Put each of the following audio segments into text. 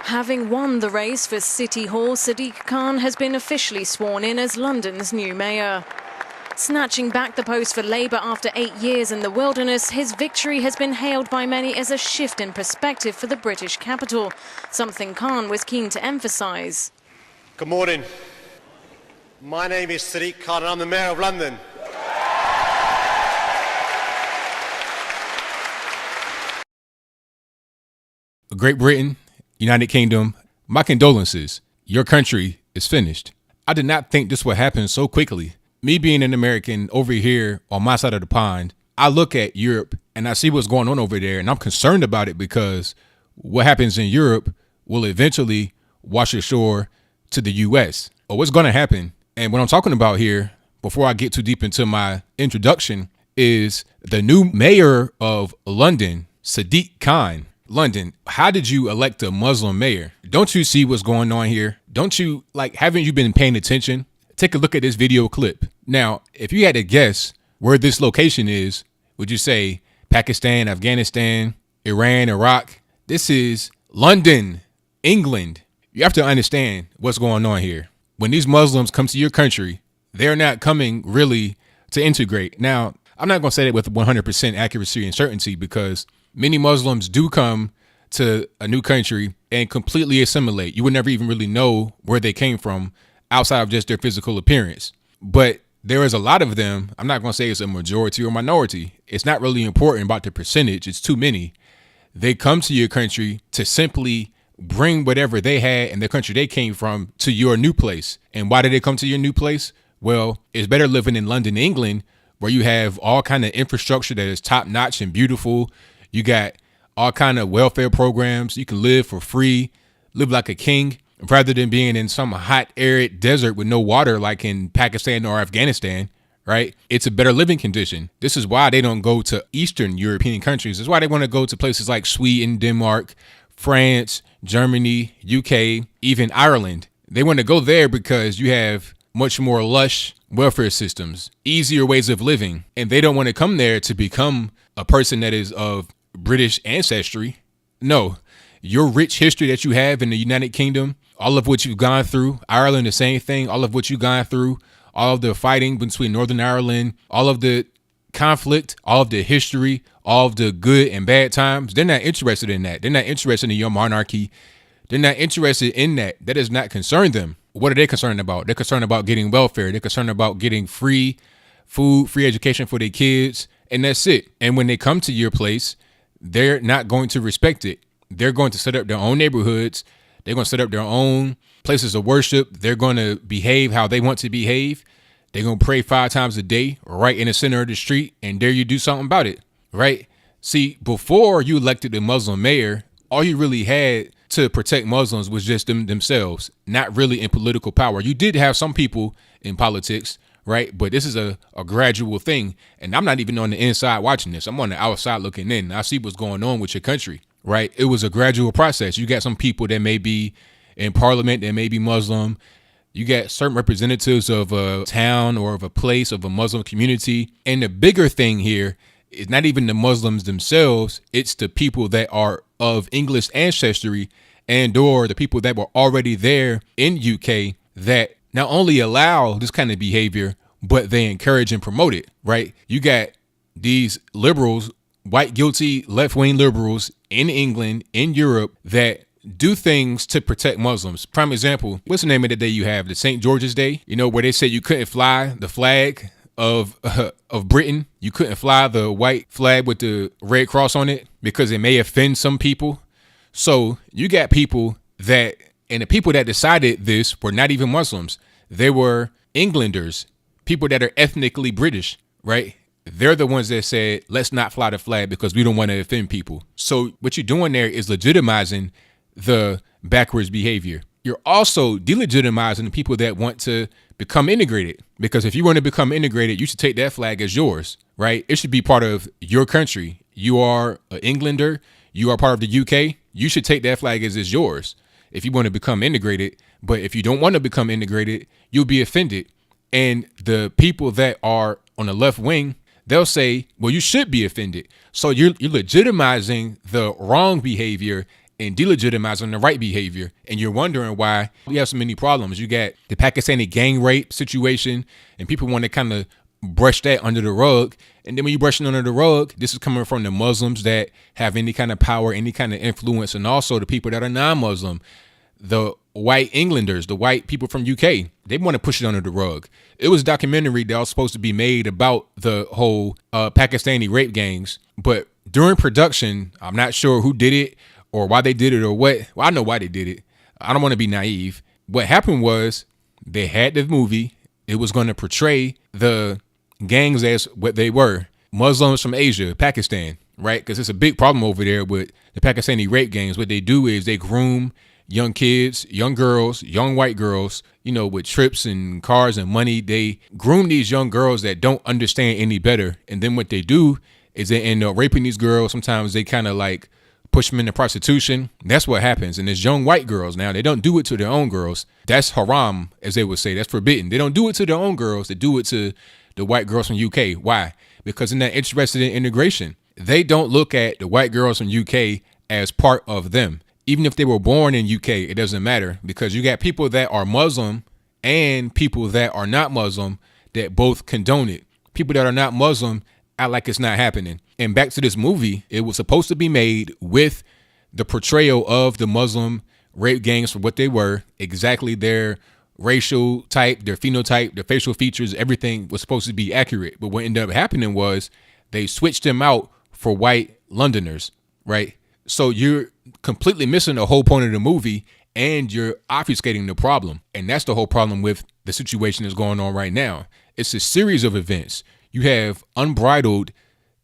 Having won the race for City Hall, Sadiq Khan has been officially sworn in as London's new mayor. Snatching back the post for Labour after 8 years in the wilderness, his victory has been hailed by many as a shift in perspective for the British capital, something Khan was keen to emphasise. Good morning. My name is Sadiq Khan and I'm the Mayor of London. Great Britain, United Kingdom, my condolences. Your country is finished. I did not think this would happen so quickly. Me being an American over here on my side of the pond, I look at Europe and I see what's going on over there, and I'm concerned about it because what happens in Europe will eventually wash ashore to the U.S. or what's going to happen. And what I'm talking about here, before I get too deep into my introduction, is the new mayor of London, Sadiq Khan. London, how did you elect a Muslim mayor? Don't you see what's going on here? Haven't you been paying attention? Take a look at this video clip. Now, if you had to guess where this location is, would you say Pakistan, Afghanistan, Iran, Iraq? This is London, England. You have to understand what's going on here. When these Muslims come to your country, they're not coming really to integrate. Now, I'm not going to say that with 100% accuracy and certainty because many Muslims do come to a new country and completely assimilate. You would never even really know where they came from outside of just their physical appearance. But there is a lot of them. I'm not going to say it's a majority or minority. It's not really important about the percentage. It's too many. They come to your country to simply bring whatever they had in the country they came from to your new place. And why did they come to your new place? Well, it's better living in London, England, where you have all kind of infrastructure that is top notch and beautiful. You got all kind of welfare programs. You can live for free, live like a king, rather than being in some hot, arid desert with no water like in Pakistan or Afghanistan, right? It's a better living condition. This is why they don't go to Eastern European countries. This is why they want to go to places like Sweden, Denmark, France, Germany, UK, even Ireland. They want to go there because you have much more lush welfare systems, easier ways of living, and they don't want to come there to become a person that is of British ancestry. No, your rich history that you have in the United Kingdom, all of what you've gone through, Ireland, the same thing, all of what you've gone through, all of the fighting between Northern Ireland, all of the conflict, all of the history, all of the good and bad times. They're not interested in that. They're not interested in your monarchy. They're not interested in that. That does not concern them. What are they concerned about? They're concerned about getting welfare. They're concerned about getting free food, free education for their kids, and that's it. And when they come to your place, they're not going to respect it. They're going to set up their own neighborhoods. They're going to set up their own places of worship. They're going to behave how they want to behave. They're going to pray 5 times a day right in the center of the street, and dare you do something about it, right? See, before you elected a Muslim mayor, all you really had to protect Muslims was just themselves, not really in political power. You did have some people in politics, right? But this is a gradual thing. And I'm not even on the inside watching this. I'm on the outside looking in. I see what's going on with your country, right? It was a gradual process. You got some people that may be in parliament that may be Muslim. You got certain representatives of a town or of a place of a Muslim community. And the bigger thing here is not even the Muslims themselves. It's the people that are of English ancestry and or the people that were already there in UK that not only allow this kind of behavior, but they encourage and promote it, right? You got these liberals, white guilty left-wing liberals in England, in Europe, that do things to protect Muslims. Prime example, what's the name of the day you have? The St. George's Day, you know, where they said you couldn't fly the flag of Britain. You couldn't fly the white flag with the red cross on it because it may offend some people. So you got people that, and the people that decided this were not even Muslims. They were Englanders, people that are ethnically British, right? They're the ones that said, let's not fly the flag because we don't want to offend people. So what you're doing there is legitimizing the backwards behavior. You're also delegitimizing the people that want to become integrated, because if you want to become integrated, you should take that flag as yours, right? It should be part of your country. You are an Englander. You are part of the UK. You should take that flag as is yours if you want to become integrated. But if you don't want to become integrated, you'll be offended. And the people that are on the left wing, they'll say, well, you should be offended. So you're legitimizing the wrong behavior and delegitimizing the right behavior. And you're wondering why we have so many problems. You got the Pakistani gang rape situation, and people want to kind of brush that under the rug. And then when you brush it under the rug, this is coming from the Muslims that have any kind of power, any kind of influence, and also the people that are non-Muslim, the white Englanders, the white people from UK. They want to push it under the rug. It was a documentary that was supposed to be made about the whole Pakistani rape gangs, but during production, I'm not sure who did it or why they did it or what. Well, I know why they did it. I don't want to be naive. What happened was they had the movie. It was going to portray the gangs as what they were, Muslims from Asia, Pakistan, right? Because it's a big problem over there with the Pakistani rape gangs. What they do is they groom young kids, young girls, young white girls, with trips and cars and money. They groom these young girls that don't understand any better. And then what they do is they end up raping these girls. Sometimes they kind of like push them into prostitution. That's what happens. And there's young white girls now. They don't do it to their own girls. That's haram, as they would say. That's forbidden. They don't do it to their own girls. They do it to the white girls from UK. Why? Because they're not interested in integration. They don't look at the white girls from UK as part of them. Even if they were born in UK, it doesn't matter, because you got people that are Muslim and people that are not Muslim that both condone it. People that are not Muslim act like it's not happening. And back to this movie, it was supposed to be made with the portrayal of the Muslim rape gangs for what they were, exactly their racial type, their phenotype, their facial features, everything was supposed to be accurate. But what ended up happening was they switched them out for white Londoners, right? So you're completely missing the whole point of the movie, and you're obfuscating the problem. And that's the whole problem with the situation that's going on right now. It's a series of events. You have unbridled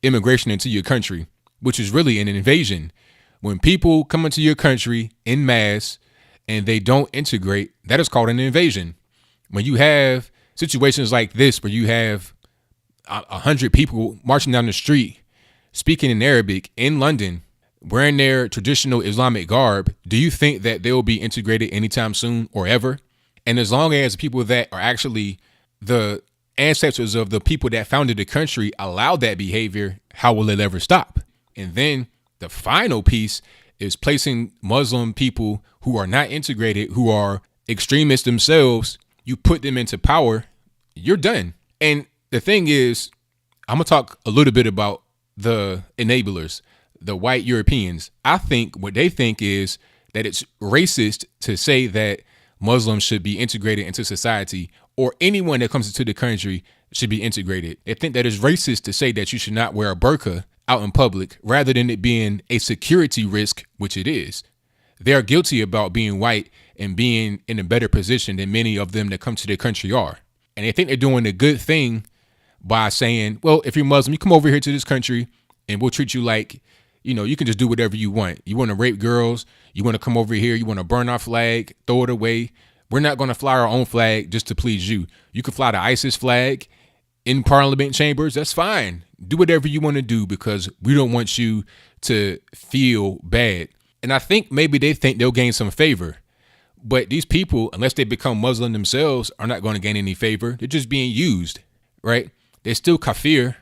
immigration into your country, which is really an invasion. When people come into your country en masse and they don't integrate, that is called an invasion. When you have situations like this, where you have 100 people marching down the street, speaking in Arabic in London, wearing their traditional Islamic garb, do you think that they will be integrated anytime soon or ever? And as long as people that are actually the ancestors of the people that founded the country allow that behavior, how will it ever stop? And then the final piece is placing Muslim people who are not integrated, who are extremists themselves. You put them into power, you're done. And the thing is, I'm going to talk a little bit about the enablers, the white Europeans. I think what they think is that it's racist to say that Muslims should be integrated into society, or anyone that comes into the country should be integrated. They think that it's racist to say that you should not wear a burqa out in public, rather than it being a security risk, which it is. They're guilty about being white and being in a better position than many of them that come to their country are. And they think they're doing a good thing by saying, well, if you're Muslim, you come over here to this country and we'll treat you like, you can just do whatever you want. You want to rape girls, you want to come over here, you want to burn our flag, throw it away. We're not going to fly our own flag just to please you. You can fly the ISIS flag in parliament chambers. That's fine. Do whatever you want to do, because we don't want you to feel bad. And I think maybe they think they'll gain some favor. But these people, unless they become Muslim themselves, are not going to gain any favor. They're just being used, right? They're still kafir.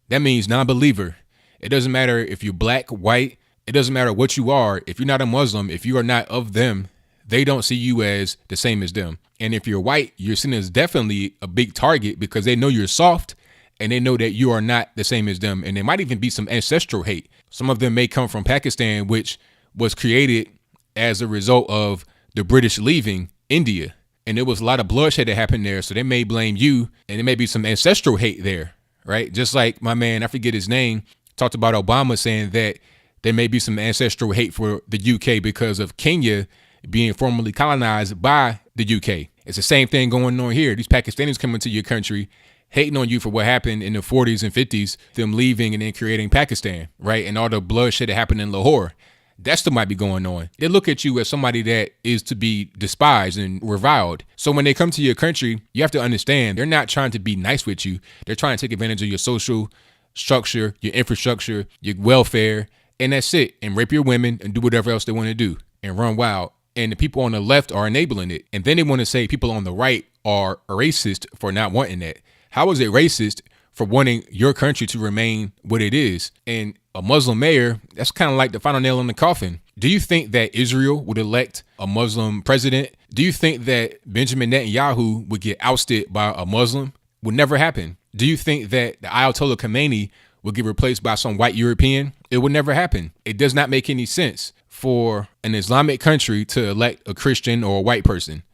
That means non-believer. It doesn't matter if you're black, white. It doesn't matter what you are. If you're not a Muslim, if you are not of them, they don't see you as the same as them. And if you're white, you're seen as definitely a big target, because they know you're soft and they know that you are not the same as them. And there might even be some ancestral hate. Some of them may come from Pakistan, which was created as a result of the British leaving India. And there was a lot of bloodshed that happened there. So they may blame you, and there may be some ancestral hate there, right? Just like my man, I forget his name, talked about Obama saying that there may be some ancestral hate for the UK because of Kenya being formerly colonized by the UK. It's the same thing going on here. These Pakistanis coming to your country, hating on you for what happened in the 40s and 50s, them leaving and then creating Pakistan, right? And all the bloodshed that happened in Lahore. That still might be going on. They look at you as somebody that is to be despised and reviled. So when they come to your country, you have to understand they're not trying to be nice with you. They're trying to take advantage of your social structure, your infrastructure, your welfare, and that's it. And rape your women and do whatever else they want to do and run wild. And the people on the left are enabling it. And then they want to say people on the right are racist for not wanting that. How is it racist for wanting your country to remain what it is? And a Muslim mayor, that's kind of like the final nail in the coffin. Do you think that Israel would elect a Muslim president? Do you think that Benjamin Netanyahu would get ousted by a Muslim? Would never happen. Do you think that the Ayatollah Khomeini would get replaced by some white European? It would never happen. It does not make any sense for an Islamic country to elect a Christian or a white person,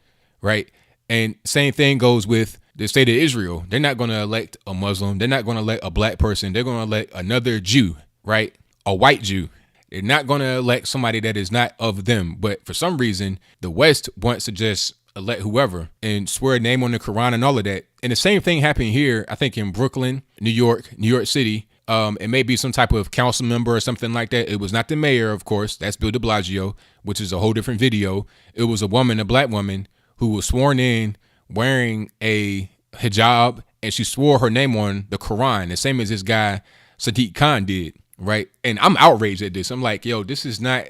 right? And same thing goes with the state of Israel. They're not going to elect a Muslim. They're not going to elect a black person. They're going to elect another Jew, right? A white Jew. They're not going to elect somebody that is not of them. But for some reason, the West wants to just elect whoever and swear a name on the Quran and all of that. And the same thing happened here, I think in Brooklyn, New York City. It may be some type of council member or something like that. It was not the mayor, of course. That's Bill de Blasio, which is a whole different video. It was a woman, a black woman, who was sworn in wearing a hijab, and she swore her name on the Quran, the same as this guy Sadiq Khan did, right? And I'm outraged at this. I'm like, yo, this is not,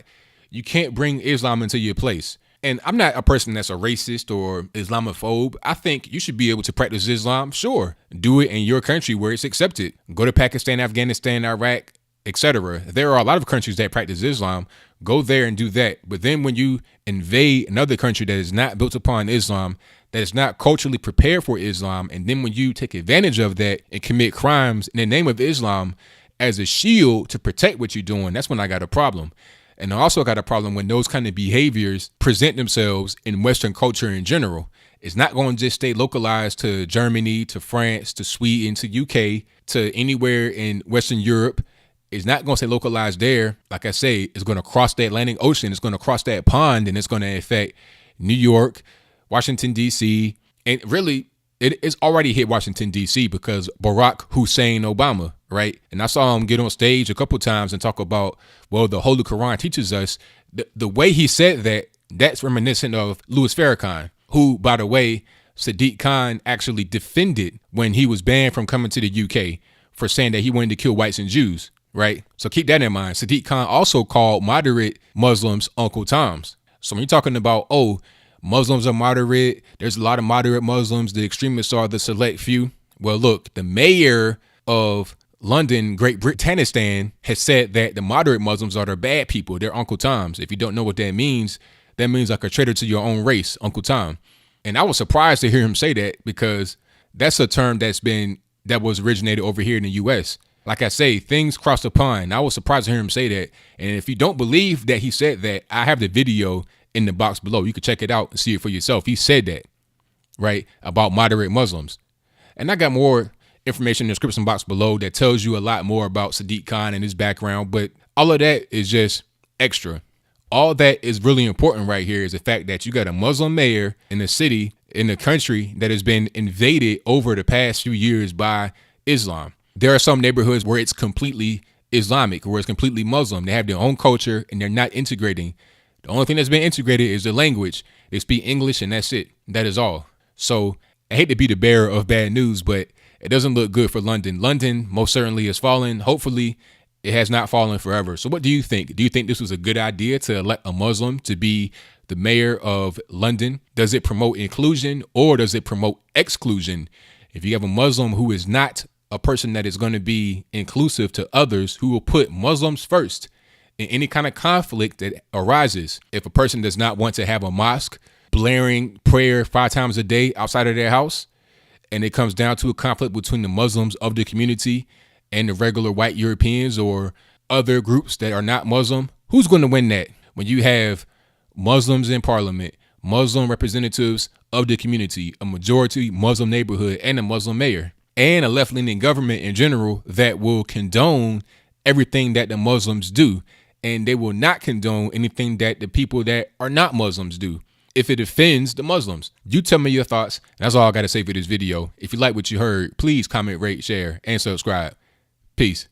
you can't bring Islam into your place. And I'm not a person that's a racist or Islamophobe. I think you should be able to practice Islam. Sure. Do it in your country where it's accepted. Go to Pakistan, Afghanistan, Iraq, etc. There are a lot of countries that practice Islam. Go there and do that. But then when you invade another country that is not built upon Islam, that is not culturally prepared for Islam, and then when you take advantage of that and commit crimes in the name of Islam as a shield to protect what you're doing, that's when I got a problem. And I also got a problem when those kind of behaviors present themselves in Western culture in general. It's not going to just stay localized to Germany, to France, to Sweden, to UK, to anywhere in Western Europe. It's not going to stay localized there. Like I say, it's going to cross the Atlantic Ocean. It's going to cross that pond, and it's going to affect New York, Washington, D.C. And really, it's already hit Washington, D.C. because Barack Hussein Obama, right? And I saw him get on stage a couple times and talk about, well, the Holy Quran teaches us. The way he said that, that's reminiscent of Louis Farrakhan, who, by the way, Sadiq Khan actually defended when he was banned from coming to the UK for saying that he wanted to kill whites and Jews, right? So keep that in mind. Sadiq Khan also called moderate Muslims Uncle Toms. So when you're talking about, oh, Muslims are moderate, there's a lot of moderate Muslims, the extremists are the select few. Well, look, the mayor of London, Great Britain, has said that the moderate Muslims are the bad people. They're Uncle Toms. If you don't know what that means like a traitor to your own race, Uncle Tom. And I was surprised to hear him say that, because that's a term that was originated over here in the US. Like I say, things cross the pond. I was surprised to hear him say that. And if you don't believe that he said that, I have the video in the box below. You can check it out and see it for yourself. He said that, right, about moderate Muslims. And I got more information in the description box below that tells you a lot more about Sadiq Khan and his background. But all of that is just extra. All that is really important right here is the fact that you got a Muslim mayor in a city, in a country that has been invaded over the past few years by Islam. There are some neighborhoods where it's completely Islamic, where it's completely Muslim. They have their own culture and they're not integrating. The only thing that's been integrated is the language. They speak English and that's it. That is all. So I hate to be the bearer of bad news, but it doesn't look good for London. London most certainly is falling. Hopefully it has not fallen forever. So what do you think? Do you think this was a good idea to elect a Muslim to be the mayor of London? Does it promote inclusion or does it promote exclusion? If you have a Muslim who is not a person that is going to be inclusive to others, who will put Muslims first in any kind of conflict that arises, if a person does not want to have a mosque blaring prayer 5 times a day outside of their house, and it comes down to a conflict between the Muslims of the community and the regular white Europeans or other groups that are not Muslim, who's going to win that? When you have Muslims in parliament, Muslim representatives of the community, a majority Muslim neighborhood, and a Muslim mayor, and a left-leaning government in general that will condone everything that the Muslims do, and they will not condone anything that the people that are not Muslims do if it offends the Muslims. You tell me your thoughts. That's all I got to say for this video. If you like what you heard, please comment, rate, share, and subscribe. Peace.